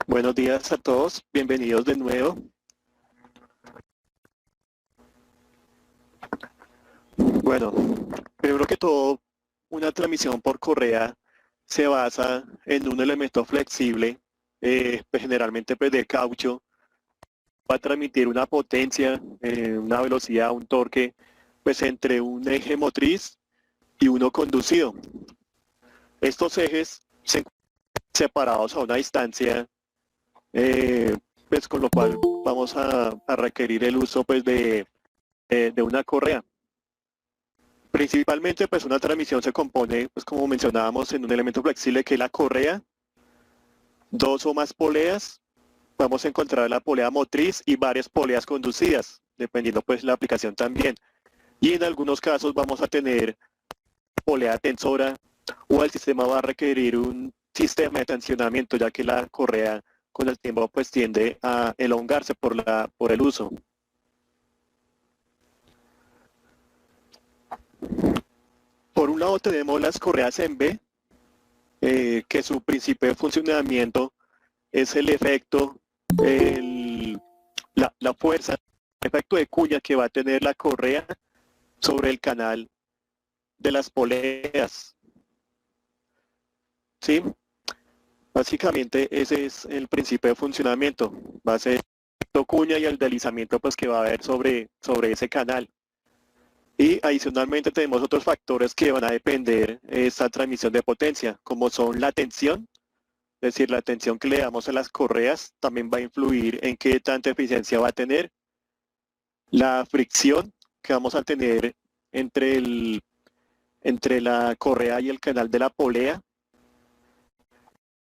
Buenos días a todos, bienvenidos de nuevo. Bueno, primero que todo, una transmisión por correa se basa en un elemento flexible, pues generalmente pues de caucho, va a transmitir una potencia, una velocidad, un torque, pues entre un eje motriz y uno conducido. Estos ejes se encuentran separados a una distancia, pues con lo cual vamos a requerir el uso pues de una correa. Principalmente, pues una transmisión se compone, pues como mencionábamos, en un elemento flexible que es la correa, dos o más poleas, vamos a encontrar la polea motriz y varias poleas conducidas, dependiendo pues la aplicación también. Y en algunos casos vamos a tener polea tensora o el sistema va a requerir un sistema de tensionamiento, ya que la correa con el tiempo pues tiende a elongarse por el uso. Por un lado tenemos las correas en B, que su principio de funcionamiento es el efecto, la fuerza, el efecto de cuña que va a tener la correa sobre el canal de las poleas. ¿Sí? Básicamente ese es el principio de funcionamiento. Va a ser el efecto cuña y el deslizamiento pues, que va a haber sobre ese canal. Y adicionalmente tenemos otros factores que van a depender de esta transmisión de potencia, como son la tensión, es decir, la tensión que le damos a las correas también va a influir en qué tanta eficiencia va a tener. La fricción que vamos a tener entre la correa y el canal de la polea.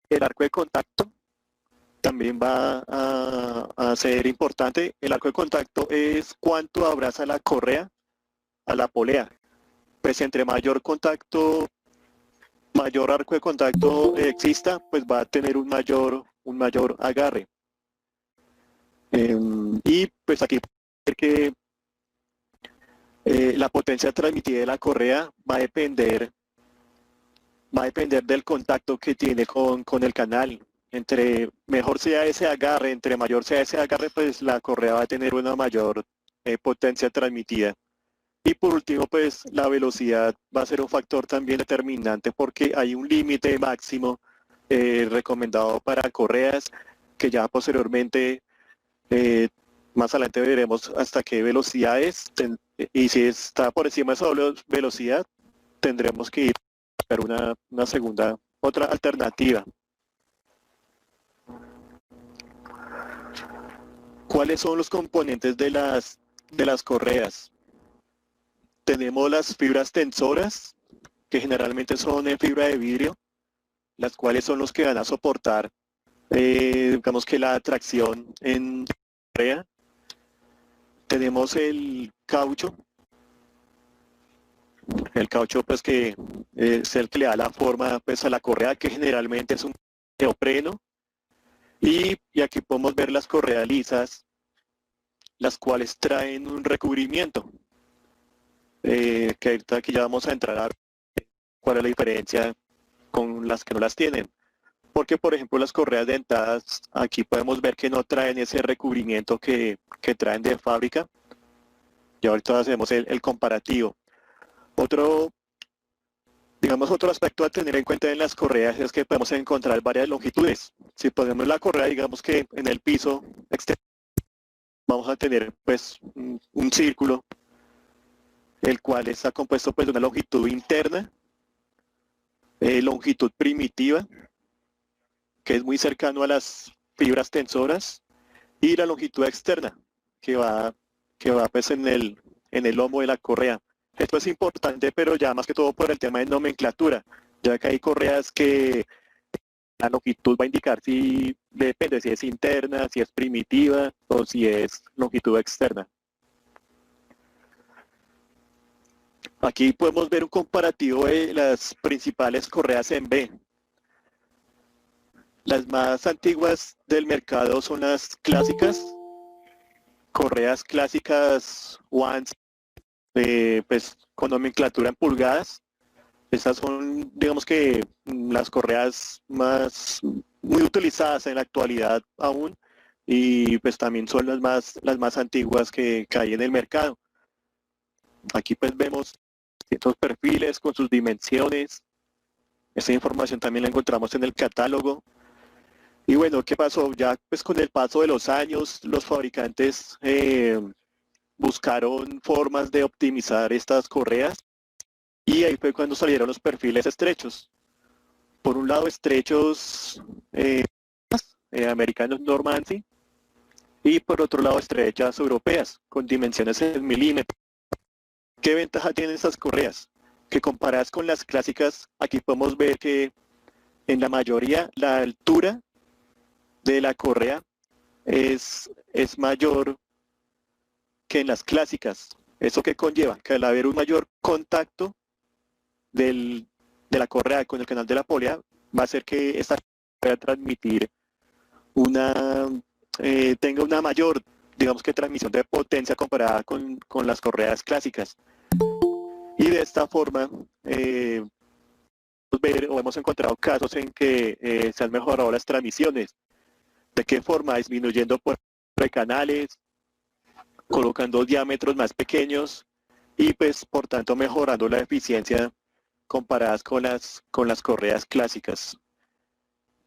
El arco de contacto también va a ser importante. El arco de contacto es cuánto abraza la correa a la polea. Pues entre mayor contacto, mayor arco de contacto exista, pues va a tener un mayor agarre. Y pues aquí que la potencia transmitida de la correa va a depender del contacto que tiene con el canal. Entre mejor sea ese agarre, entre mayor sea ese agarre, pues la correa va a tener una mayor potencia transmitida. Y por último, pues la velocidad va a ser un factor también determinante porque hay un límite máximo recomendado para correas que ya posteriormente, más adelante veremos hasta qué velocidades, y si está por encima de esa velocidad, tendremos que ir a buscar una segunda, otra alternativa. ¿Cuáles son los componentes de las correas? Tenemos las fibras tensoras, que generalmente son en fibra de vidrio, las cuales son los que van a soportar, digamos que la tracción en correa. Tenemos el caucho pues que es el que le da la forma pues a la correa, que generalmente es un neopreno. Y aquí podemos ver las correas lisas, las cuales traen un recubrimiento, que ahorita aquí ya vamos a entrar a ver cuál es la diferencia con las que no las tienen. Porque, por ejemplo, las correas dentadas, aquí podemos ver que no traen ese recubrimiento que traen de fábrica. Y ahorita hacemos el comparativo. Otro aspecto a tener en cuenta en las correas es que podemos encontrar varias longitudes. Si ponemos la correa, digamos que en el piso exterior, vamos a tener pues un círculo, el cual está compuesto pues de una longitud interna, longitud primitiva, que es muy cercano a las fibras tensoras, y la longitud externa, que va pues en el lomo de la correa. Esto es importante, pero ya más que todo por el tema de nomenclatura, ya que hay correas que la longitud va a indicar si depende si es interna, si es primitiva o si es longitud externa. Aquí podemos ver un comparativo de las principales correas en B. Las más antiguas del mercado son las clásicas, correas clásicas ONCE, pues con nomenclatura en pulgadas. Estas son, digamos que, las correas más muy utilizadas en la actualidad aún, y pues también son las más antiguas que hay en el mercado. Aquí pues vemos estos perfiles con sus dimensiones. Esta información también la encontramos en el catálogo. Y bueno, ¿qué pasó? Ya pues con el paso de los años, los fabricantes buscaron formas de optimizar estas correas, y ahí fue cuando salieron los perfiles estrechos. Por un lado, estrechos americanos Normandy, y por otro lado, estrechas europeas con dimensiones en milímetros. ¿Qué ventaja tienen estas correas? Que comparadas con las clásicas, aquí podemos ver que en la mayoría la altura de la correa es mayor que en las clásicas. ¿Eso qué conlleva? Que al haber un mayor contacto de la correa con el canal de la polea, va a hacer que esta pueda transmitir tenga una mayor, digamos que transmisión de potencia comparada con las correas clásicas. Y de esta forma, hemos encontrado casos en que se han mejorado las transmisiones. ¿De qué forma? Disminuyendo por canales, colocando diámetros más pequeños y pues por tanto mejorando la eficiencia comparadas con las correas clásicas.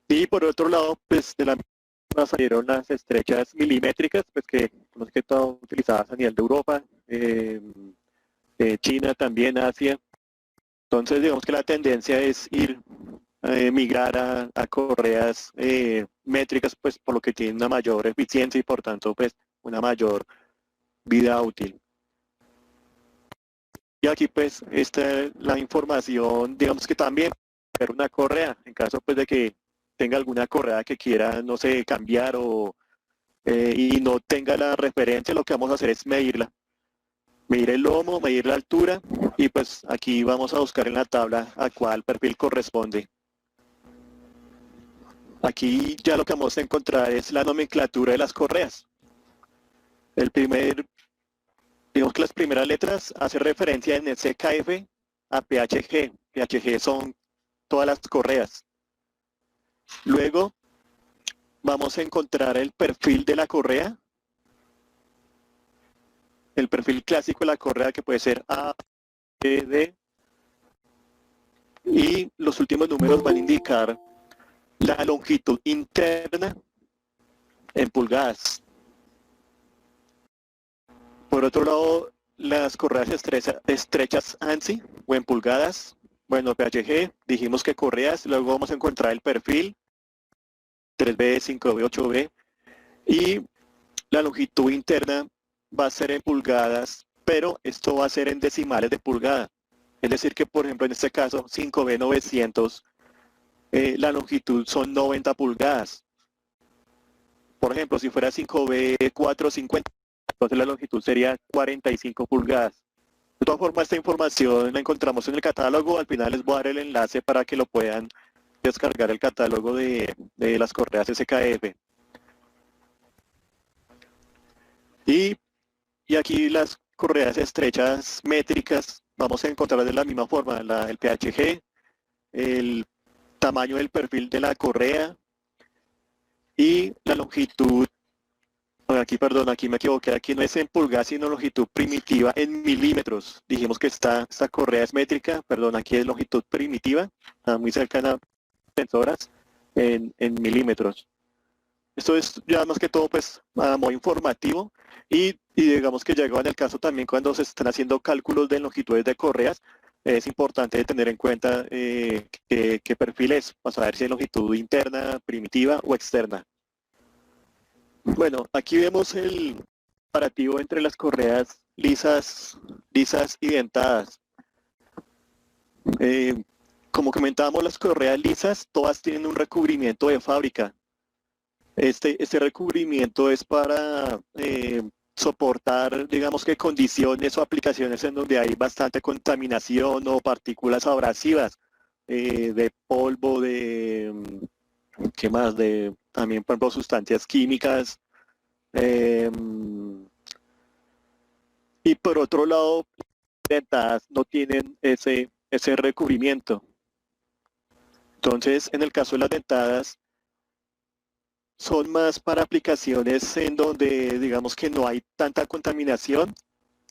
Y por otro lado, pues de la misma salieron las estrechas milimétricas, pues que más que todo utilizadas a nivel de Europa, China también, Asia. Entonces digamos que la tendencia es migrar a correas métricas, pues por lo que tienen una mayor eficiencia y por tanto pues una mayor vida útil. Y aquí pues está la información, digamos que también ver una correa, en caso pues de que tenga alguna correa que quiera, no sé, cambiar y no tenga la referencia, lo que vamos a hacer es medirla. Medir el lomo, medir la altura, y pues aquí vamos a buscar en la tabla a cuál perfil corresponde. Aquí ya lo que vamos a encontrar es la nomenclatura de las correas. Digamos que las primeras letras hacen referencia en SKF a PHG. PHG son todas las correas. Luego vamos a encontrar el perfil de la correa. El perfil clásico de la correa, que puede ser A, B, D. Y los últimos números van a indicar la longitud interna en pulgadas. Por otro lado, las correas estrechas ANSI o en pulgadas. Bueno, PHG, dijimos que correas, luego vamos a encontrar el perfil 3B, 5B, 8B, y la longitud interna va a ser en pulgadas, pero esto va a ser en decimales de pulgada. Es decir que, por ejemplo, en este caso, 5B 900, la longitud son 90 pulgadas. Por ejemplo, si fuera 5B 450, entonces la longitud sería 45 pulgadas. De todas formas, esta información la encontramos en el catálogo. Al final les voy a dar el enlace para que lo puedan descargar, el catálogo de las correas SKF. Y aquí las correas estrechas métricas vamos a encontrar de la misma forma, el PHG, el tamaño del perfil de la correa y la longitud. Aquí, perdón, aquí me equivoqué, aquí no es en pulgadas, sino longitud primitiva en milímetros. Dijimos que esta correa es métrica, perdón, aquí es longitud primitiva, muy cercana a sensoras en milímetros. Esto es ya más que todo pues muy informativo, y digamos que llegó en el caso también cuando se están haciendo cálculos de longitudes de correas, es importante tener en cuenta qué perfil es, para saber si es longitud interna, primitiva o externa. Bueno, aquí vemos el comparativo entre las correas lisas y dentadas. Como comentábamos, las correas lisas todas tienen un recubrimiento de fábrica. Este recubrimiento es para soportar, digamos que condiciones o aplicaciones en donde hay bastante contaminación o partículas abrasivas, de polvo, ¿qué más? También, por ejemplo, sustancias químicas. Y por otro lado, dentadas no tienen ese recubrimiento. Entonces, en el caso de las dentadas, son más para aplicaciones en donde digamos que no hay tanta contaminación,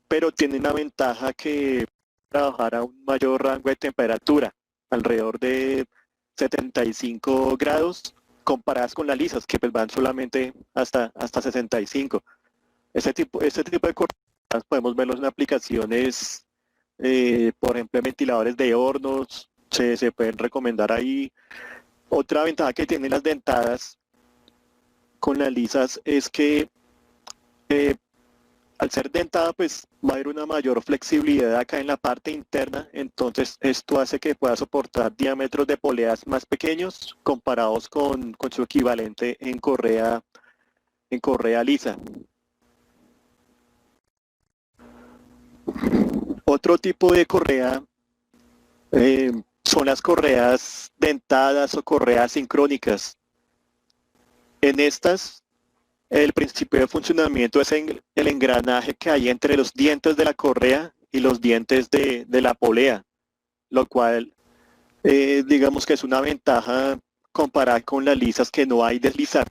pero tienen la ventaja que trabajar a un mayor rango de temperatura, alrededor de 75 grados, comparadas con las lisas, que pues van solamente hasta 65. Este tipo de cortadas podemos verlos en aplicaciones, por ejemplo, en ventiladores de hornos, se pueden recomendar ahí. Otra ventaja que tienen las dentadas con las lisas es que eh, al ser dentada, pues va a haber una mayor flexibilidad acá en la parte interna, entonces esto hace que pueda soportar diámetros de poleas más pequeños comparados con su equivalente en correa lisa. Otro tipo de correa son las correas dentadas o correas sincrónicas. En estas, el principio de funcionamiento es en el engranaje que hay entre los dientes de la correa y los dientes de la polea, lo cual digamos que es una ventaja comparada con las lisas que no hay deslizar.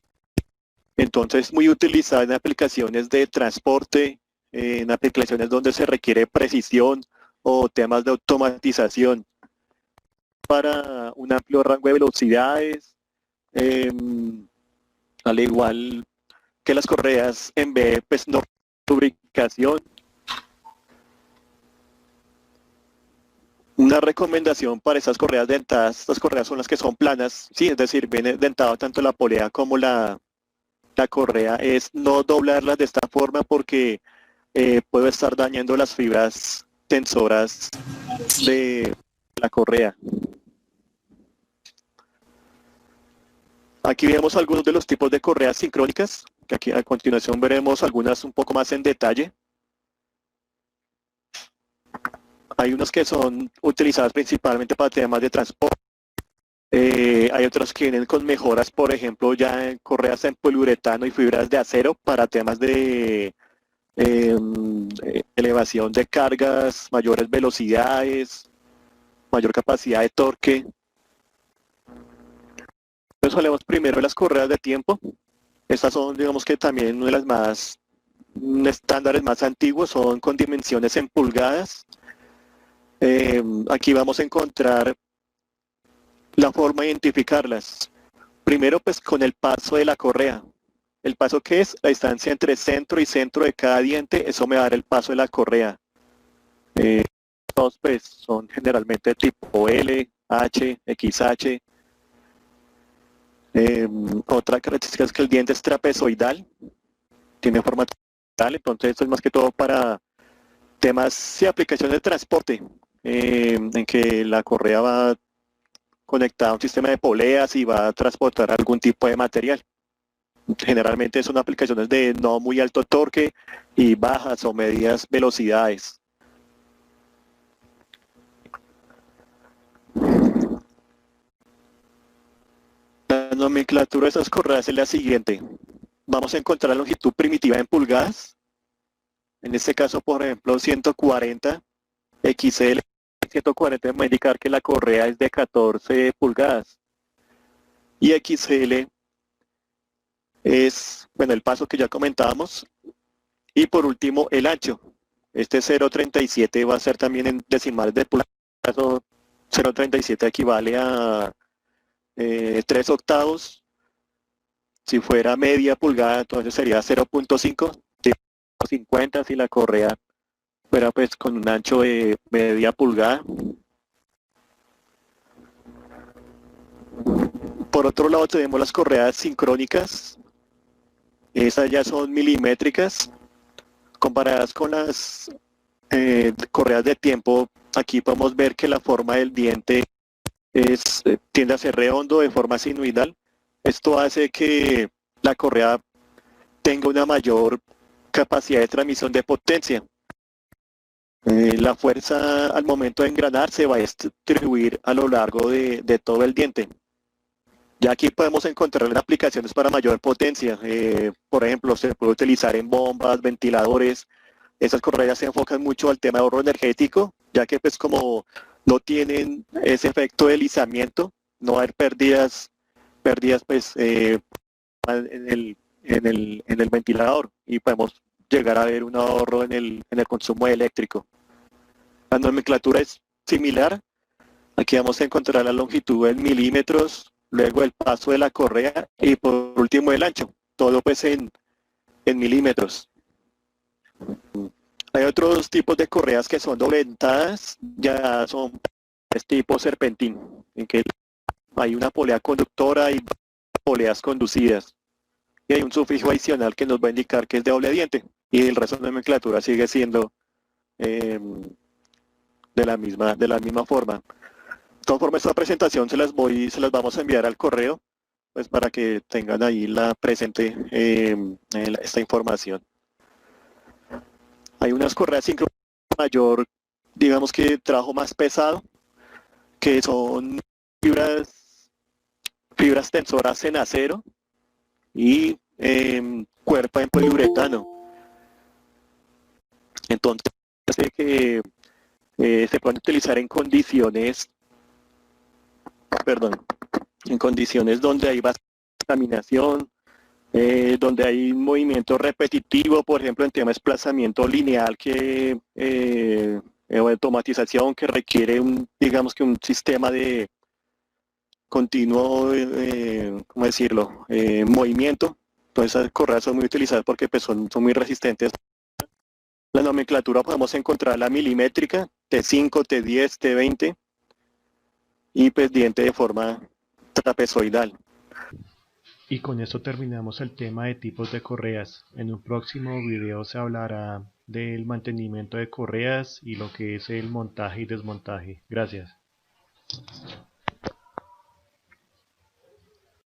Entonces, muy utilizada en aplicaciones de transporte, en aplicaciones donde se requiere precisión o temas de automatización para un amplio rango de velocidades, eh, al igual que las correas en B, pues no lubricación. Una recomendación para esas correas dentadas, estas correas son las que son planas, sí, es decir, viene dentado tanto la polea como la correa, es no doblarlas de esta forma porque puede estar dañando las fibras tensoras de la correa. Aquí vemos algunos de los tipos de correas sincrónicas, que aquí a continuación veremos algunas un poco más en detalle. Hay unos que son utilizadas principalmente para temas de transporte. Hay otros que vienen con mejoras, por ejemplo, ya en correas en poliuretano y fibras de acero para temas de elevación de cargas, mayores velocidades, mayor capacidad de torque. Entonces hablemos primero de las correas de tiempo. Estas son, digamos que también una de las más estándares más antiguos, son con dimensiones en pulgadas. Aquí vamos a encontrar la forma de identificarlas. Primero, pues con el paso de la correa. El paso que es la distancia entre centro y centro de cada diente, eso me va a dar el paso de la correa. Todos pues son generalmente tipo L, H, XH. Otra característica es que el diente es trapezoidal, tiene forma trapezoidal, entonces esto es más que todo para temas y aplicaciones de transporte, en que la correa va conectada a un sistema de poleas y va a transportar algún tipo de material. Generalmente son aplicaciones de no muy alto torque y bajas o medias velocidades. La nomenclatura de estas correas es la siguiente. Vamos a encontrar la longitud primitiva en pulgadas. En este caso, por ejemplo, 140 XL. 140 va a indicar que la correa es de 14 pulgadas. Y XL es, bueno, el paso que ya comentábamos. Y por último, el ancho. Este 0.37 va a ser también en decimales de pulgadas. 0.37 equivale a 3 octavos. Si fuera media pulgada, entonces sería 0.5, 50 si la correa fuera pues con un ancho de media pulgada. Por otro lado tenemos las correas sincrónicas. Estas ya son milimétricas. Comparadas con las correas de tiempo, aquí podemos ver que la forma del diente tiende a ser redondo de forma sinusoidal. Esto hace que la correa tenga una mayor capacidad de transmisión de potencia. La fuerza al momento de engranar se va a distribuir a lo largo de todo el diente. Ya aquí podemos encontrar aplicaciones para mayor potencia. Por ejemplo, se puede utilizar en bombas, ventiladores. Esas correas se enfocan mucho al tema de ahorro energético, ya que pues como no tienen ese efecto de deslizamiento, no va a haber pérdidas pues en el ventilador y podemos llegar a ver un ahorro en el consumo eléctrico. La nomenclatura es similar. Aquí vamos a encontrar la longitud en milímetros, luego el paso de la correa y por último el ancho, todo pues en milímetros. Hay otros tipos de correas que son doble dentadas, ya son tipo serpentín, en que hay una polea conductora y poleas conducidas. Y hay un sufijo adicional que nos va a indicar que es de doble diente. Y el resto de nomenclatura sigue siendo eh, de la misma forma. De todas formas, esta presentación se las vamos a enviar al correo, pues para que tengan ahí la presente esta información. Hay unas correas sincro mayor, digamos que trabajo más pesado, que son fibras tensoras en acero y cuerpa en poliuretano. Entonces, que se pueden utilizar en condiciones, perdón, en condiciones donde hay bastante contaminación, donde hay un movimiento repetitivo, por ejemplo, en tema de desplazamiento lineal o automatización que requiere digamos que un sistema de continuo, ¿cómo decirlo?, movimiento. Entonces esas correas son muy utilizadas porque pues, son muy resistentes. La nomenclatura podemos encontrar la milimétrica, T5, T10, T20 y pues diente de forma trapezoidal. Y con esto terminamos el tema de tipos de correas. En un próximo video se hablará del mantenimiento de correas y lo que es el montaje y desmontaje. Gracias.